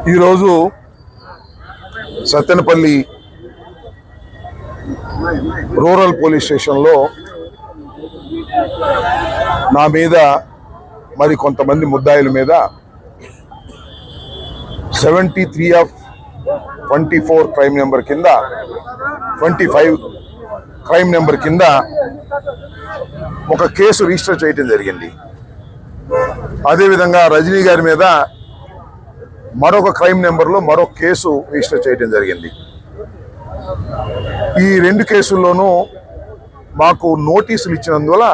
ఈరోజు Sattenapalli rural police స్టేషన్లో నా మీద మరి కొంతమంది ముద్దాయిల మీద 73 ఆఫ్ 24 క్రైమ్ నెంబర్ కింద 25 క్రైమ్ నెంబర్ కింద ఒక కేసు రిజిస్టర్ చేయడం జరిగింది. అదేవిధంగా రజనీ గారి మీద మరొక క్రైమ్ నెంబర్లో మరొక కేసు రిజిస్టర్ చేయడం జరిగింది. ఈ రెండు కేసుల్లోనూ మాకు నోటీసులు ఇచ్చినందువల్ల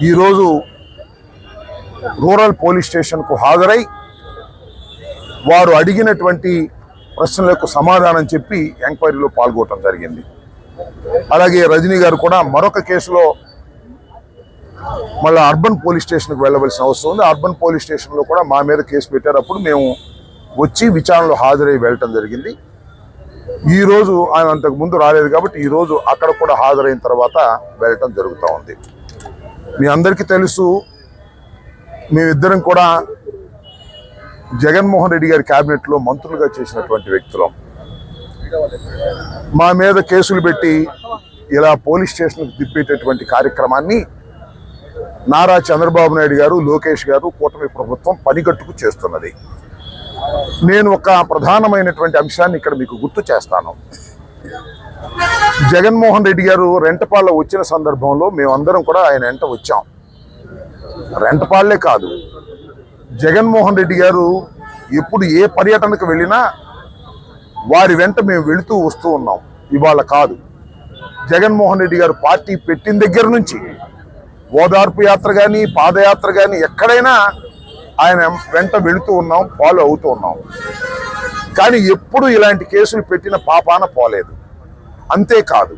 ఈరోజు రూరల్ పోలీస్ స్టేషన్కు హాజరై వారు అడిగినటువంటి ప్రశ్నలకు సమాధానం చెప్పి ఎంక్వైరీలో పాల్గొనడం జరిగింది. అలాగే రజనీ గారు కూడా మరొక కేసులో మళ్ళీ అర్బన్ పోలీస్ స్టేషన్కి వెళ్ళవలసిన అవసరం ఉంది. అర్బన్ పోలీస్ స్టేషన్లో కూడా మా మీద కేసు పెట్టేటప్పుడు మేము వచ్చి విచారణలో హాజరై వెళ్ళటం జరిగింది. ఈరోజు ఆయన అంతకుముందు రాలేదు కాబట్టి ఈరోజు అక్కడ కూడా హాజరైన తర్వాత వెళ్ళటం జరుగుతూ ఉంది. మీ అందరికీ తెలుసు, మేమిద్దరం కూడా జగన్మోహన్ రెడ్డి గారి క్యాబినెట్లో మంత్రులుగా చేసినటువంటి వ్యక్తులం. మా మీద కేసులు పెట్టి ఇలా పోలీస్ స్టేషన్కి తిప్పేటటువంటి కార్యక్రమాన్ని నారా చంద్రబాబు నాయుడు గారు, లోకేష్ గారు, కూటమి ప్రభుత్వం పనిగట్టుకు చేస్తున్నది. నేను ఒక ప్రధానమైనటువంటి అంశాన్ని ఇక్కడ మీకు గుర్తు చేస్తాను. జగన్మోహన్ రెడ్డి గారు రెంటపాళ్ళ వచ్చిన సందర్భంలో మేమందరం కూడా ఆయన వెంట వచ్చాం. రెంటపాళ్లే కాదు, జగన్మోహన్ రెడ్డి గారు ఎప్పుడు ఏ పర్యటనకు వెళ్ళినా వారి వెంట మేము వెళుతూ వస్తూ ఉన్నాం. ఇవాళ కాదు, జగన్మోహన్ రెడ్డి గారు పార్టీ పెట్టిన దగ్గర నుంచి ఓదార్పు యాత్ర కానీ పాదయాత్ర కానీ ఎక్కడైనా ఆయన వెంట వెళుతూ ఉన్నాం, ఫాలో అవుతూ ఉన్నాం. కానీ ఎప్పుడు ఇలాంటి కేసులు పెట్టిన పాపాన పోలేదు. అంతేకాదు,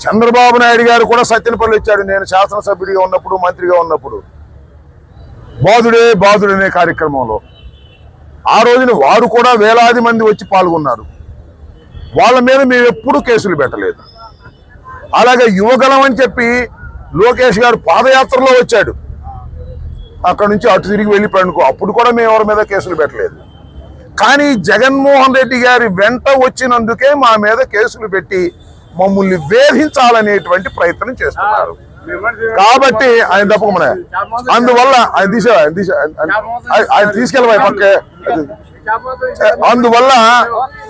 చంద్రబాబు నాయుడు గారు కూడా సత్తెనపల్లి వచ్చాడు. నేను శాసనసభ్యుడిగా ఉన్నప్పుడు, మంత్రిగా ఉన్నప్పుడు బాధుడే బాధుడనే కార్యక్రమంలో ఆ రోజున వారు కూడా వేలాది మంది వచ్చి పాల్గొన్నారు. వాళ్ళ మీద మేము ఎప్పుడూ కేసులు పెట్టలేదు. అలాగే యువగలం అని చెప్పి లోకేష్ గారు పాదయాత్రలో వచ్చాడు, అక్కడ నుంచి అటు తిరిగి వెళ్ళిపోయాడుకో, అప్పుడు కూడా మేము ఎవరి మీద కేసులు పెట్టలేదు. కానీ జగన్మోహన్ రెడ్డి గారి వెంట వచ్చినందుకే మా మీద కేసులు పెట్టి మమ్మల్ని వేధించాలనేటువంటి ప్రయత్నం చేస్తున్నారు. కాబట్టి ఆయన తప్పకుండా అందువల్ల ఆయన తీసుకెళ్ళబోయే పక్కే. అందువల్ల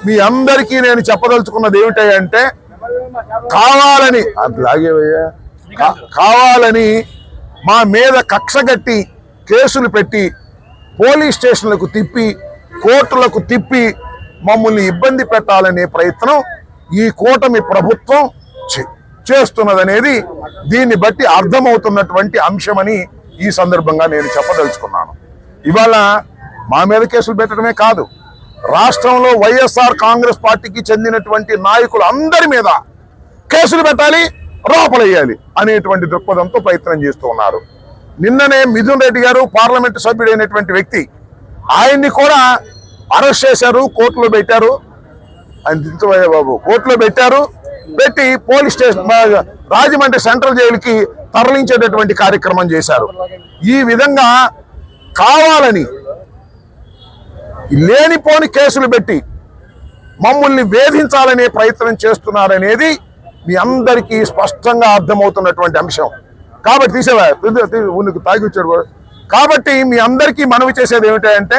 మీ అందరికీ నేను చెప్పదలుచుకున్నది ఏమిటంటే, కావాలని కావాలని మా మీద కక్షగట్టి కేసులు పెట్టి పోలీస్ స్టేషన్లకు తిప్పి కోర్టులకు తిప్పి మమ్మల్ని ఇబ్బంది పెట్టాలనే ప్రయత్నం ఈ కూటమి ప్రభుత్వం చేస్తున్నదనేది దీన్ని బట్టి అర్థమవుతున్నటువంటి అంశమని ఈ సందర్భంగా నేను చెప్పదలుచుకున్నాను. ఇవాళ మా మీద కేసులు పెట్టడమే కాదు, రాష్ట్రంలో వైఎస్ఆర్ కాంగ్రెస్ పార్టీకి చెందినటువంటి నాయకులు అందరి మీద కేసులు పెట్టాలి, లోపలేయాలి అనేటువంటి దృక్పథంతో ప్రయత్నం చేస్తూ ఉన్నారు. నిన్ననే మిథున్ రెడ్డి గారు పార్లమెంటు సభ్యుడైనటువంటి వ్యక్తి, ఆయన్ని కూడా అరెస్ట్ చేశారు, కోర్టులో పెట్టారు. ఆయన దించబోయే బాబు కోర్టులో పెట్టి పోలీస్ స్టేషన్ రాజమండ్రి సెంట్రల్ జైలుకి తరలించేటటువంటి కార్యక్రమం చేశారు. ఈ విధంగా కావాలని లేనిపోని కేసులు పెట్టి మమ్మల్ని వేధించాలనే ప్రయత్నం చేస్తున్నారనేది మీ అందరికీ స్పష్టంగా అర్థమవుతున్నటువంటి అంశం. కాబట్టి తీసేవా తాగి వచ్చాడు. కాబట్టి మీ అందరికీ మనవి చేసేది ఏమిటంటే,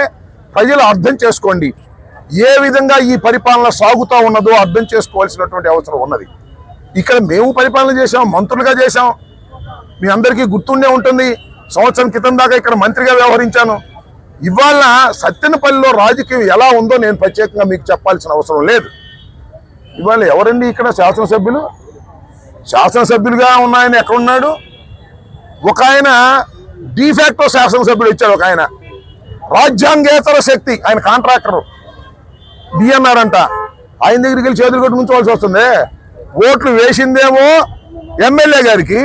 ప్రజలు అర్థం చేసుకోండి, ఏ విధంగా ఈ పరిపాలన సాగుతూ ఉన్నదో అర్థం చేసుకోవాల్సినటువంటి అవసరం ఉన్నది. ఇక్కడ మేము పరిపాలన చేశాం, మంత్రులుగా చేశాం. మీ అందరికీ గుర్తుండే ఉంటుంది, సంవత్సరం క్రితం దాకా ఇక్కడ మంత్రిగా వ్యవహరించాను. ఇవాళ సత్తెనపల్లిలో రాజకీయం ఎలా ఉందో నేను ప్రత్యేకంగా మీకు చెప్పాల్సిన అవసరం లేదు. ఇవాళ ఎవరండి ఇక్కడ శాసనసభ్యులు? శాసనసభ్యులుగా ఉన్నాయని ఎక్కడున్నాడు? ఒక ఆయన డిఫాక్టో శాసనసభ్యుడు ఇచ్చాడు, ఒక ఆయన రాజ్యాంగేతర శక్తి, ఆయన కాంట్రాక్టర్ డిఎన్ఆర్ అంట. ఆయన దగ్గరికి వెళ్ళి చేతులు కొట్టి ఉంచవలసి వస్తుంది. ఓట్లు వేసిందేమో ఎమ్మెల్యే గారికి,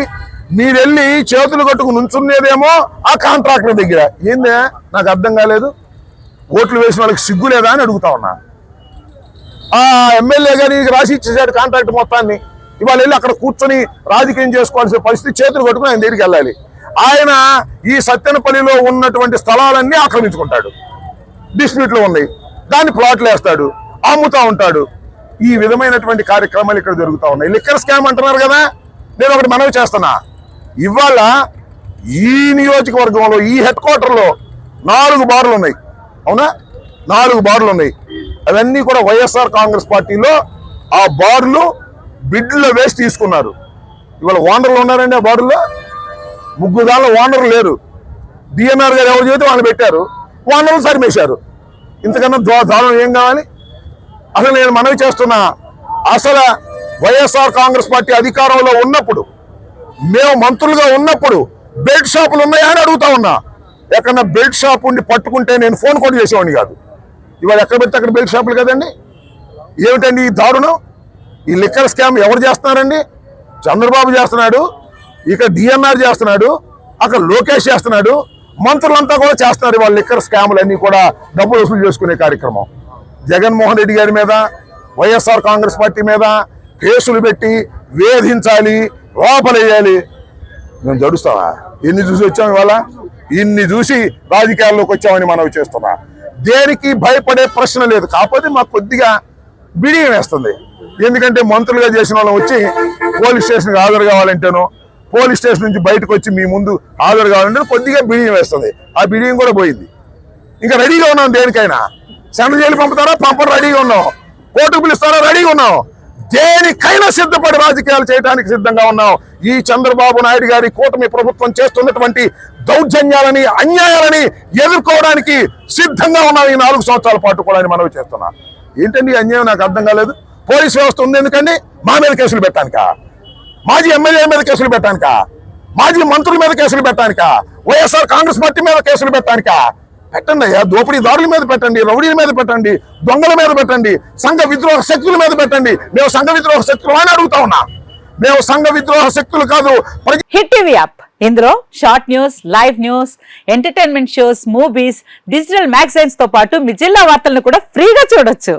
మీరు వెళ్ళి చేతులు కట్టుకుని నుంచున్నదేమో ఆ కాంట్రాక్టర్ దగ్గర. ఏందే నాకు అర్థం కాలేదు. ఓట్లు వేసిన వాళ్ళకి సిగ్గు లేదా అని అడుగుతా ఉన్నా. ఆ ఎమ్మెల్యే గారికి రాసి ఇచ్చేసాడు కాంట్రాక్ట్ మొత్తాన్ని. ఇవాళ వెళ్ళి అక్కడ కూర్చొని రాజకీయం చేసుకోవాల్సిన పరిస్థితి, చేతులు కట్టుకుని ఆయన దగ్గరికి వెళ్ళాలి. ఆయన ఈ సత్తెనపల్లిలో ఉన్నటువంటి స్థలాలన్నీ ఆక్రమించుకుంటాడు. డిస్ప్యూట్లు ఉన్నాయి, దాన్ని ప్లాట్లు వేస్తాడు, అమ్ముతా ఉంటాడు. ఈ విధమైనటువంటి కార్యక్రమాలు ఇక్కడ జరుగుతూ ఉన్నాయి. లిక్కర్ స్కామ్ అంటున్నారు కదా, నేను ఒకటి మనవి చేస్తున్నా. ఇవాళ ఈ నియోజకవర్గంలో ఈ హెడ్ క్వార్టర్లో 4 బార్లు ఉన్నాయి, అవునా? 4 బార్లు ఉన్నాయి. అవన్నీ కూడా వైఎస్ఆర్ కాంగ్రెస్ పార్టీలో ఆ బార్లు బిడ్లో వేసి తీసుకున్నారు. ఇవాళ ఓనర్లు ఉన్నారండి ఆ బార్లో. 3 దానిలో ఓనర్లు లేరు. డిఎన్ఆర్ గారు ఎవరు చేస్తే వాళ్ళు పెట్టారు, ఓనర్లు సరిమేశారు. ఇంతకన్నా దారుణం ఏం కావాలి? అసలు నేను మనవి చేస్తున్నా, అసలు వైఎస్ఆర్ కాంగ్రెస్ పార్టీ అధికారంలో ఉన్నప్పుడు, మేము మంత్రులుగా ఉన్నప్పుడు బెల్ట్ షాపులు ఉన్నాయా అని అడుగుతా ఉన్నా. ఎక్కడన్నా బెల్ట్ షాప్ ఉండి పట్టుకుంటే నేను ఫోన్ కూడా చేసేవాడిని కాదు. ఇవాళ ఎక్కడ పెడితే అక్కడ బెల్ట్ షాపులు కదండి. ఏమిటండి ఈ దారుణం? ఈ లిక్కర్ స్కామ్ ఎవరు చేస్తున్నారండి? చంద్రబాబు చేస్తున్నాడు, ఇక్కడ డిఎన్ఆర్ చేస్తున్నాడు, అక్కడ లోకేష్ చేస్తున్నాడు, మంత్రులంతా కూడా చేస్తున్నారు. వాళ్ళ లిక్కర్ స్కాములన్నీ కూడా డబ్బులు వసూలు చేసుకునే కార్యక్రమం. జగన్మోహన్ రెడ్డి గారి మీద, వైఎస్ఆర్ కాంగ్రెస్ పార్టీ మీద కేసులు పెట్టి వేధించాలి, లోపలేయాలి. మేము జడుస్తావా? ఎన్ని చూసి వచ్చాం ఇవాళ? ఇన్ని చూసి రాజకీయాల్లోకి వచ్చామని మనవి చేస్తున్నా. దేనికి భయపడే ప్రశ్న లేదు. కాకపోతే మాకు కొద్దిగా బిడియం వేస్తుంది. ఎందుకంటే మంత్రులుగా చేసిన వాళ్ళం వచ్చి పోలీస్ స్టేషన్కి హాజరు కావాలంటేనో, పోలీస్ స్టేషన్ నుంచి బయటకు వచ్చి మీ ముందు హాజరు కావాలంటే కొద్దిగా బిడియం వేస్తుంది. ఆ బిడియం కూడా పోయింది. ఇంకా రెడీగా ఉన్నాం దేనికైనా. సెంట్రల్ జైలు పంపుతారా? పంపడం రెడీగా ఉన్నాం. కోర్టుకు పిలుస్తారా? రెడీగా ఉన్నాం. దేనికైనా సిద్ధపడి రాజకీయాలు చేయడానికి సిద్ధంగా ఉన్నాం. ఈ చంద్రబాబు నాయుడు గారి కూటమి ప్రభుత్వం చేస్తున్నటువంటి దౌర్జన్యాలని, అన్యాయాలని ఎదుర్కోవడానికి సిద్ధంగా ఉన్నాం ఈ 4 సంవత్సరాల పాటు కూడా మనవి చేస్తున్నా. ఏంటండి అన్యాయం? నాకు అర్థం కాలేదు. పోలీస్ వ్యవస్థ ఉంది ఎందుకండి? మా మీద కేసులు పెట్టడానికా? మాజీ ఎమ్మెల్యేల మీద కేసులు పెట్టడానికా? మాజీ మంత్రుల మీద కేసులు పెట్టడానికా? వైఎస్ఆర్ కాంగ్రెస్ పార్టీ మీద కేసులు పెట్టడానికా? పెట్టండి అయ్యా. దోపిడీదారుల మీద పెట్టండి, రౌడీల మీద పెట్టండి, దొంగల మీద పెట్టండి, సంఘ విద్రోహ శక్తుల మీద పెట్టండి. మేము సంఘ విద్రోహ శక్తులు అని అడుగుతా ఉన్నా. మేము సంఘ విద్రోహ శక్తులు కాదు. హిట్ టీవీ యాప్, ఇందులో short news, live news, entertainment shows, movies, digital magazines తో పాటు మీ జిల్లా వార్తలను కూడా ఫ్రీగా చూడొచ్చు.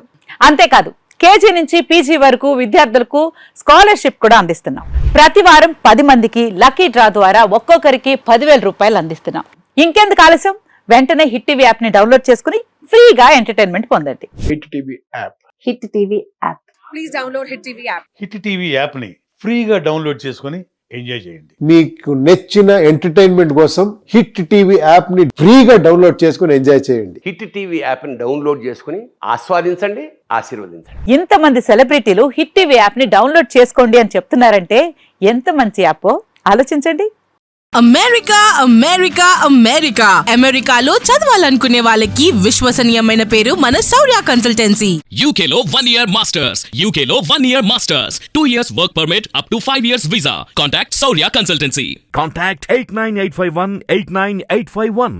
అంతేకాదు కేజీ నుంచి పీజీ వరకు విద్యార్థులకు స్కాలర్షిప్ కూడా అందిస్తున్నాం. ప్రతి వారం 10 మందికి లక్కీ డ్రా ద్వారా ఒక్కొక్కరికి 10,000 రూపాయలు అందిస్తున్నాం. ఇంకెందుకు ఆలస్యం? వెంటనే హిట్ టీవీ యాప్ ని డౌన్లోడ్ చేసుకుని ఫ్రీగా ఎంటర్టైన్మెంట్ పొందండి. Hit TV app. Hit TV app. Please download hit TV app. Hit TV app ని ఫ్రీగా డౌన్లోడ్ చేసుకొని ఎంజాయ్ చేయండి. మీకు నచ్చిన ఎంటర్టైన్మెంట్ కోసం హిట్ టీవీ యాప్ ని ఫ్రీగా డౌన్లోడ్ చేసుకొని ఎంజాయ్ చేయండి. హిట్ టీవీ యాప్ ని డౌన్లోడ్ చేసుకుని ఆస్వాదించండి, ఆశీర్వదించండి. ఇంతమంది సెలబ్రిటీలు హిట్ టీవీ యాప్ ని డౌన్లోడ్ చేసుకోండి అని చెప్తున్నారంటే ఎంత మంచి యాప్ ఆలోచించండి. అమెరికా అమెరికా అమెరికా అమెరికాలో చదవాలనుకునే వాళ్ళకి విశ్వసనీయమైన పేరు మన శౌర్య కన్సల్టెన్సీ. UK లో 1 year masters. UK లో 1 year masters. 2 years work permit up to 5 years visa. Contact Saurya Consultancy. Contact 89851 89851.